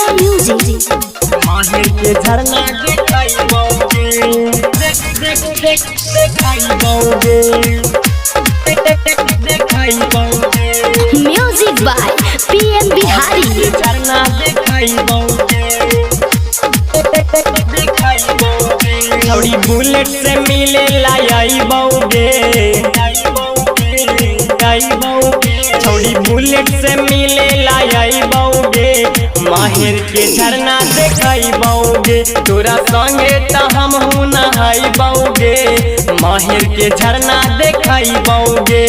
Priya music. माहिर के झरना देखाइबोगे, देखाइबोगे, देखाइबोगे। Music by PM Bihari. झरना देखाइबोगे, देखाइबोगे। थोड़ी बुलेट से मिले लाइबोगे, थोड़ी बुलेट से मिले लाइबोगे। माहिर के झरना देखाइबोगे, तोरा संगे त हम हूँ नहाइबोगे। माहिर के झरना देखाइबोगे,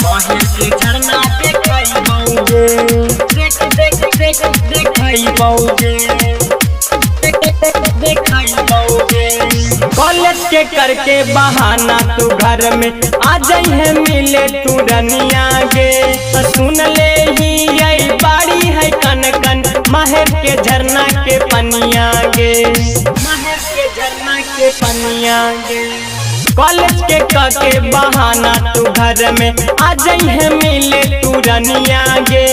माहिर के झरना देखाइबोगे, देखाइबोगे, देखाइबोगे। कॉलेज के करके बहाना तू घर में आ जाइए मिले तू रनिया गे। सुन ले ही यही बाड़ी है कन कन माहिर के झरना के पनिया गे, माहिर के झरना के पनिया गे। कॉलेज के करके बहाना तू घर में आ जाइए मिले तू रनिया गे।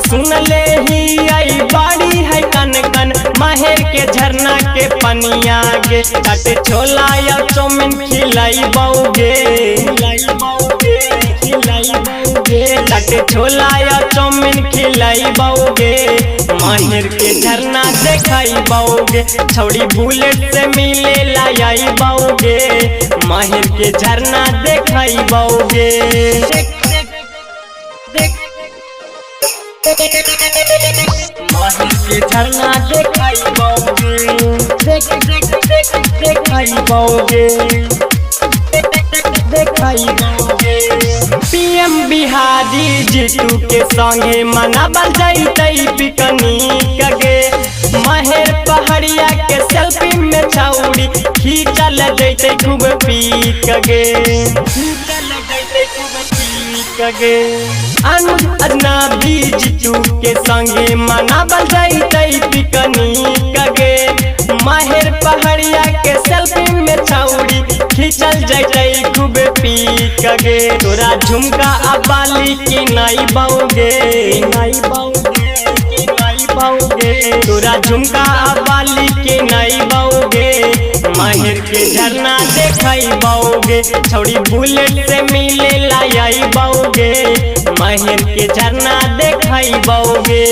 सुन ले ही यही बाड़ी है कन कन माहिर के झरना के पनिया गे। चाटे छोला या चौमिन खिलाइबोगे, चाटे छोला या चौमिन खिलाइबोगे। माहिर के झरना देखाइबोगे, छौड़ी बुलेट से मिले लाइबोगे। माहिर के झरना देखाइबोगे, माहिर के झरना देखाइबोगे, देखाइबोगे, देखाइबोगे। पीएम बिहारी जीतू के संगे मनाबल जैतै पिकनिक गे। माहिर पहाड़िया के सेल्फी में छौड़ी खींचल जैतै खूब पीक गे, खींचल जैतै खूब पीक गे। अनुज अजनबी जीतू के संगे मनाबल जैतै पिकनिक गे। माहिर पहाड़िया के सेल्फी में छौड़ी खींचल जैतै खूब पीक गे। तोरा झुमका आ बाली की नाइबोगे, तोरा झुमका आ बाली की नाइबोगे। माहिर के झरना देखाइबोगे, छौड़ी बुलेट से मिले लाइबोगे। माहिर के झरना देखाइबोगे।